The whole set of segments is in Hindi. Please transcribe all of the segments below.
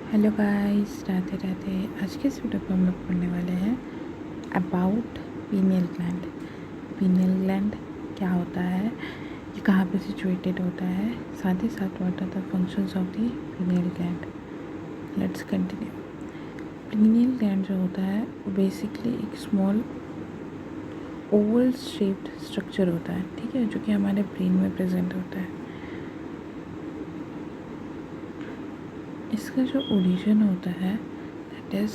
Hello guys, Radhe Radhe. आज के इस वीडियो को हम लोग पढ़ने वाले हैं about pineal gland. Pineal gland क्या होता है, ये कहाँ पे सिचुएटेड होता है, साथ ही साथ what are the functions of the pineal gland. Let's continue. Pineal gland जो होता है वो बेसिकली एक स्मॉल ओवल शेप्ड स्ट्रक्चर होता है, ठीक है, जो कि हमारे ब्रेन में प्रेजेंट होता है। इसका जो ओरिजिन होता है that is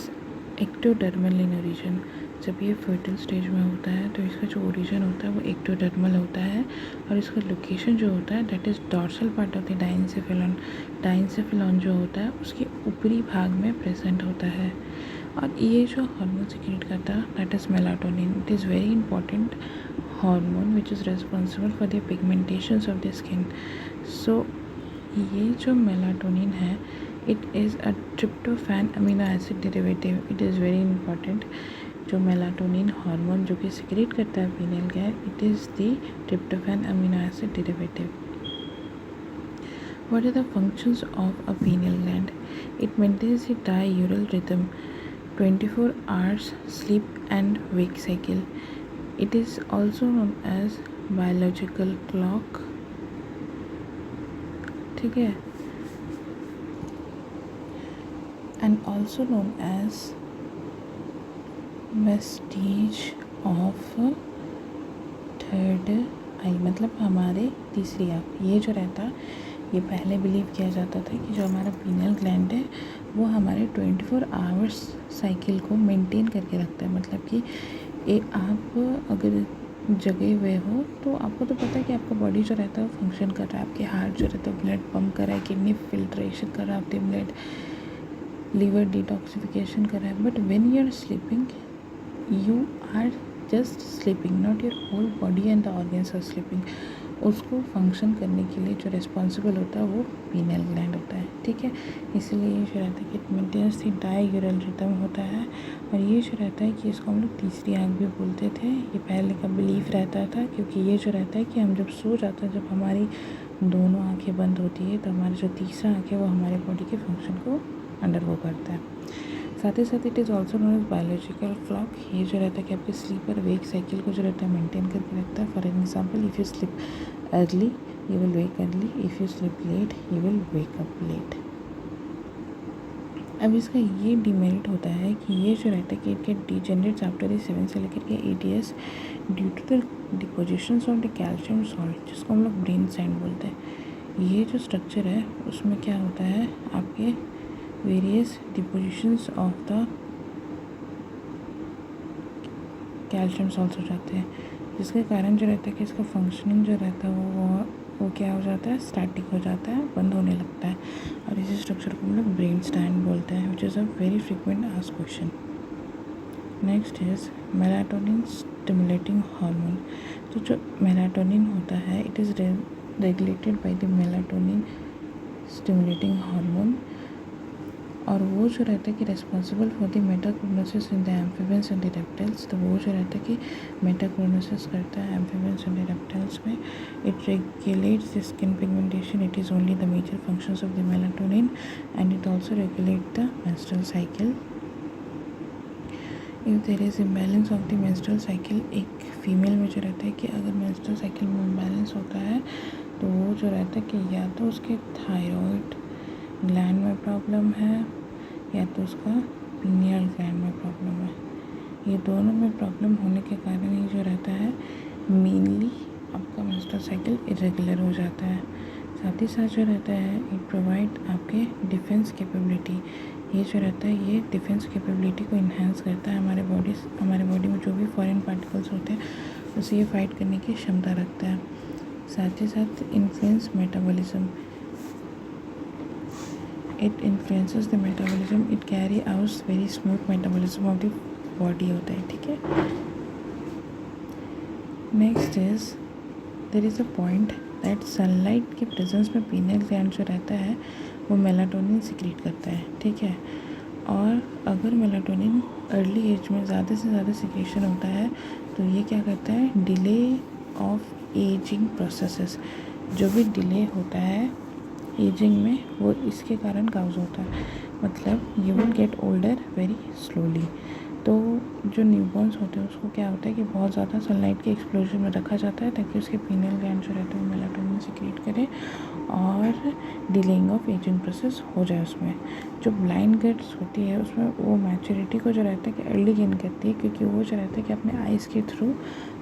ectodermal in origin. जब ये फर्टल स्टेज में होता है तो इसका जो ओरिजिन होता है वो एक्टोडर्मल होता है, और इसका लोकेशन जो होता है that is dorsal part of the diencephalon. Diencephalon जो होता है उसके ऊपरी भाग में प्रेजेंट होता है। और ये जो हार्मोन सिक्रेट करता है that is melatonin. It is very important hormone which is responsible for the pigmentations of the skin. So ये जो मेलाटोनिन है it is a tryptophan amino acid derivative. It is very important. जो मेलाटोनिन हार्मोन जो कि सिक्रेट करता है pineal gland, it is the tryptophan amino acid derivative. What are the functions of a pineal gland? It maintains the diurnal rhythm, 24 hours sleep and wake cycle. It is also known as biological clock, ठीक है, and also known as vestige of third eye, मतलब हमारे तीसरी आँख। ये जो रहता है ये पहले बिलीव किया जाता था कि जो हमारा पीनियल ग्लैंड है वो हमारे 24 आवर्स साइकिल को मेंटेन करके रखता है। मतलब कि आप अगर जगे हुए हो तो आपको तो पता है कि आपका बॉडी जो रहता है वो फंक्शन कर रहा है, आपके हार्ट जो रहता है ब्लड पंप कर रहा है, किडनी फिल्ट्रेशन कर रहा है आपके ब्लड, लीवर डिटॉक्सिफिकेशन कर रहा है। But when you are sleeping you are just sleeping, not your whole body and the organs are sleeping. उसको फंक्शन करने के लिए जो रिस्पॉन्सिबल होता है वो पीनियल ग्लैंड होता है, ठीक है। इसलिए ये जो रहता है कि मेंटेनेंस दी डाययूरल रिदम होता है। और ये जो रहता है कि इसको हम लोग तीसरी आँख भी बोलते थे। ये पहले का बिलीफ रहता था, क्योंकि ये जो रहता है कि हम जब सो जाते हैं, जब हमारी दोनों आँखें बंद होती है तो हमारा जो तीसरा आँख है वो हमारे बॉडी के फंक्शन को अंडरगो करता है। साथ ही साथ it is also known as biological clock. ये जो रहता है कि आपके स्लीप और वेक साइकिल को जो रहता है मेंटेन करके रखता है। For example, if you sleep early you will wake early, if you sleep late you will wake up late. अब इसका ये डिमेरिट होता है कि ये जो रहता है कि इट गेट डिजेनरेट्स आफ्टर 7 से लेकर के 8 years due to the depositions of the calcium salt, जिसको हम लोग ब्रेन सैंड बोलते हैं। ये जो स्ट्रक्चर है उसमें क्या होता है, आपके various depositions of the calcium salts हो जाते हैं, जिसके कारण जो रहता है कि इसका फंक्शनिंग जो रहता है वो क्या हो जाता है, स्टैटिक हो जाता है, बंद होने लगता है। और इसी स्ट्रक्चर को हम लोग ब्रेन स्टैंड बोलते हैं, which is a very frequent asked question. Next is melatonin stimulating hormone. तो जो मेलाटोनिन होता है it is regulated by the melatonin stimulating hormone, और वो जो रहता है कि responsible for the metachrosis in the amphibians and the reptiles. तो वो जो रहता है कि मेटाक्रोनोसिस करता है एम्फीबियंस एंड द रेप्टाइल्स में। It regulates the skin pigmentation. It is only the major functions of the melatonin, and it also regulate the menstrual cycle. If there is imbalance of the menstrual cycle, एक फीमेल में जो रहता है कि अगर मेंस्ट्रुअल साइकिल में इम्बैलेंस होता है तो वो जो रहता है कि या तो उसके थायराइड ग्लैंड में प्रॉब्लम है या तो उसका पीनियल ग्लैंड में प्रॉब्लम है। ये दोनों में प्रॉब्लम होने के कारण ये जो रहता है मेनली आपका मेंस्ट्रुअल साइकिल इरेगुलर हो जाता है। साथ ही साथ जो रहता है इट प्रोवाइड आपके डिफेंस कैपेबिलिटी। ये जो रहता है ये डिफेंस कैपेबिलिटी को इन्हेंस करता है। हमारे बॉडी में जो भी फॉरेन पार्टिकल्स होते हैं उसे ये फाइट करने की क्षमता रखता है। साथ ही साथ influence metabolism. It influences the metabolism. It carry out very smooth metabolism of the body होता है, ठीक है। Next is there is a point that sunlight के प्रेजेंस में पीनियल ग्लैंड जो रहता है वो मेलाटोनिन सिक्रीट करता है, ठीक है। और अगर मेलाटोनिन अर्ली एज में ज़्यादा से ज़्यादा सिक्रेशन होता है तो ये क्या करता है, डिले ऑफ एजिंग प्रोसेसेस। जो भी डिले होता है एजिंग में वो इसके कारण काउज होता है। मतलब you will get older very slowly। तो जो न्यूबॉर्न्स होते हैं उसको क्या होता है कि बहुत ज़्यादा सनलाइट के एक्सपोजर में रखा जाता है ताकि उसके पीनियल ग्लैंड जो रहते हैं वो मेलाटोनिन सिक्रीट करें और डिलेइंग ऑफ एजिंग प्रोसेस हो जाए उसमें। जो ब्लाइंड गर्ल्स होती है उसमें वो मैच्योरिटी को जो रहता है कि अर्ली गेन करती है, क्योंकि वो जो रहता है कि अपने आइज़ के थ्रू,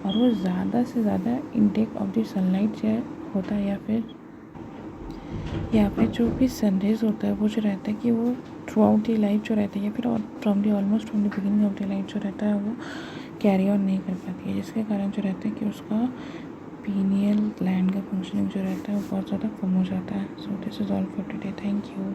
और वो ज़्यादा से ज़्यादा इनटेक ऑफ द सनलाइट जो होता है या फिर जो भी सनरेज होता है वो जो रहता है कि वो थ्रू आउट दी लाइफ जो रहता है या फिर almost from the beginning of the life जो रहता है वो कैरी ऑन नहीं कर पाती है, जिसके कारण जो रहता है कि उसका पीनियल ग्लैंड का फंक्शनिंग जो रहता है वो बहुत ज़्यादा कम हो जाता है। So this is all for today, thank you.